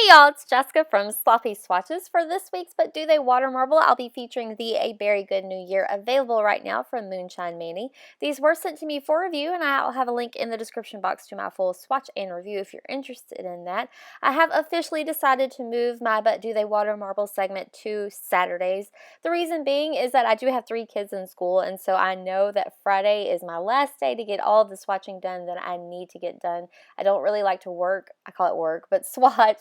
Hey y'all, it's Jessica from Sloppy Swatches. For this week's But Do They Watermarble, I'll be featuring the A Very Good New Year, available right now from Moonshine Manny. These were sent to me for review, and I'll have a link in the description box to my full swatch and review if you're interested in that. I have officially decided to move my But Do They Watermarble segment to Saturdays. The reason being is that I do have 3 kids in school, and so I know that Friday is my last day to get all of the swatching done that I need to get done. I don't really like to work, I call it work, but swatch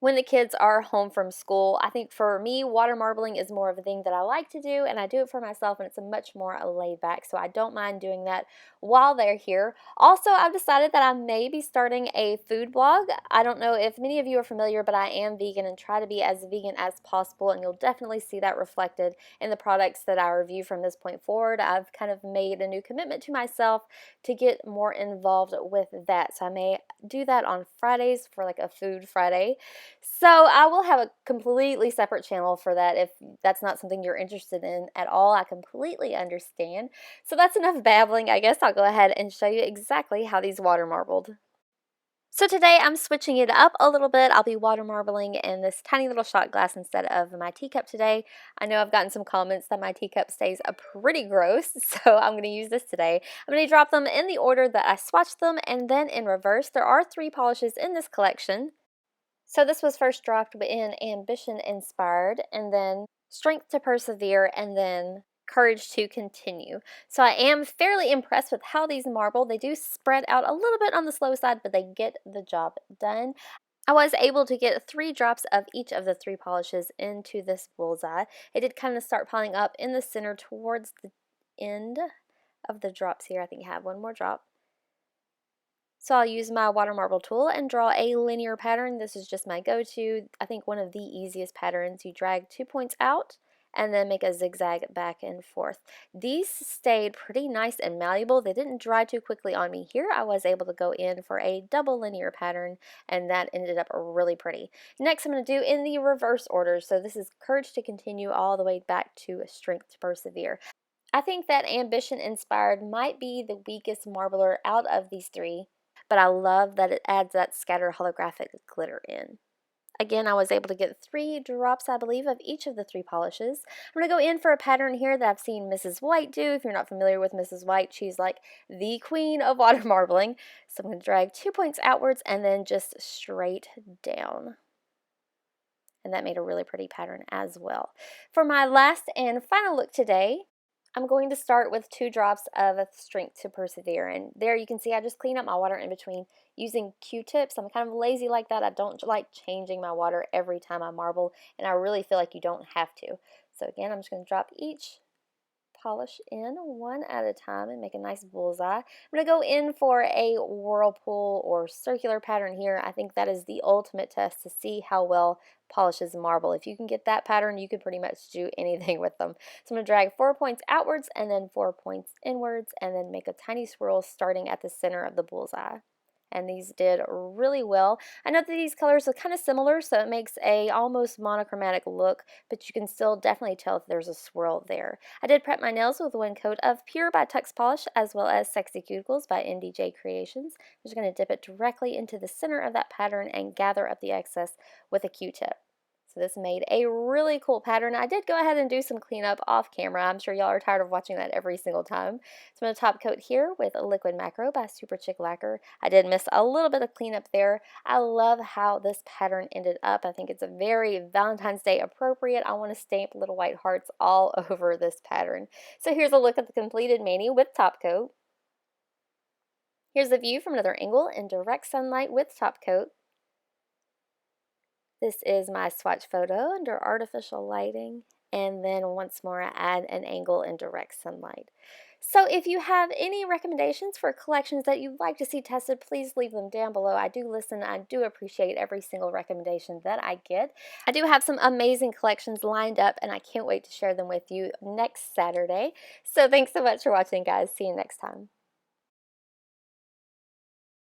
when the kids are home from school. I think for me, water marbling is more of a thing that I like to do, and I do it for myself, and it's a much more laid back, so I don't mind doing that while they're here. Also, I've decided that I may be starting a food blog. I don't know if many of you are familiar, but I am vegan and try to be as vegan as possible, and you'll definitely see that reflected in the products that I review from this point forward. I've kind of made a new commitment to myself to get more involved with that, so I may do that on Fridays for like a food Friday. So I will have a completely separate channel for that. If that's not something you're interested in at all, I completely understand. So that's enough babbling. I guess I'll go ahead and show you exactly how these water marbled. So today I'm switching it up a little bit. I'll be water marbling in this tiny little shot glass instead of my teacup today. I know I've gotten some comments that my teacup stays pretty gross, so I'm going to use this today. I'm going to drop them in the order that I swatched them, and then in reverse. There are 3 polishes in this collection. So this was first dropped in Ambition Inspired, and then Strength to Persevere, and then Courage to Continue. So I am fairly impressed with how these marble. They do spread out a little bit on the slow side, but they get the job done. I was able to get 3 drops of each of the 3 polishes into this bullseye. It did kind of start piling up in the center towards the end of the drops here. I think I have one more drop. So I'll use my water marble tool and draw a linear pattern. This is just my go-to. I think one of the easiest patterns. You drag 2 points out and then make a zigzag back and forth. These stayed pretty nice and malleable. They didn't dry too quickly on me here. I was able to go in for a double linear pattern, and that ended up really pretty. Next I'm going to do in the reverse order. So this is Courage to Continue all the way back to Strength to Persevere. I think that Ambition Inspired might be the weakest marbler out of these 3. But I love that it adds that scattered holographic glitter in. Again, I was able to get 3 drops, I believe, of each of the 3 polishes. I'm going to go in for a pattern here that I've seen Mrs. White do. If you're not familiar with Mrs. White, she's like the queen of water marbling. So I'm going to drag 2 points outwards and then just straight down. And that made a really pretty pattern as well. For my last and final look today, I'm going to start with 2 drops of Strength to Persevere, and there you can see I just clean up my water in between using Q-tips. I'm kind of lazy like that. I don't like changing my water every time I marble, and I really feel like you don't have to. So again, I'm just going to drop each polish in one at a time and make a nice bullseye. I'm going to go in for a whirlpool or circular pattern here. I think that is the ultimate test to see how well polishes marble. If you can get that pattern, you can pretty much do anything with them. So I'm going to drag 4 points outwards and then 4 points inwards, and then make a tiny swirl starting at the center of the bullseye. And these did really well. I know that these colors are kind of similar, so it makes a almost monochromatic look, but you can still definitely tell if there's a swirl there. I did prep my nails with 1 coat of Pure by Tux Polish, as well as Sexy Cuticles by NDJ Creations. I'm just going to dip it directly into the center of that pattern and gather up the excess with a Q-tip. So this made a really cool pattern. I did go ahead and do some cleanup off camera. I'm sure y'all are tired of watching that every single time. So I'm going to top coat here with a Liquid Macro by Super Chick Lacquer. I did miss a little bit of cleanup there. I love how this pattern ended up. I think it's a very Valentine's Day appropriate. I want to stamp little white hearts all over this pattern. So here's a look at the completed mani with top coat. Here's the view from another angle in direct sunlight with top coat. This is my swatch photo under artificial lighting, and then once more I add an angle in direct sunlight. So if you have any recommendations for collections that you'd like to see tested, please leave them down below. I do listen. I do appreciate every single recommendation that I get. I do have some amazing collections lined up, and I can't wait to share them with you next Saturday. So thanks so much for watching, guys. See you next time.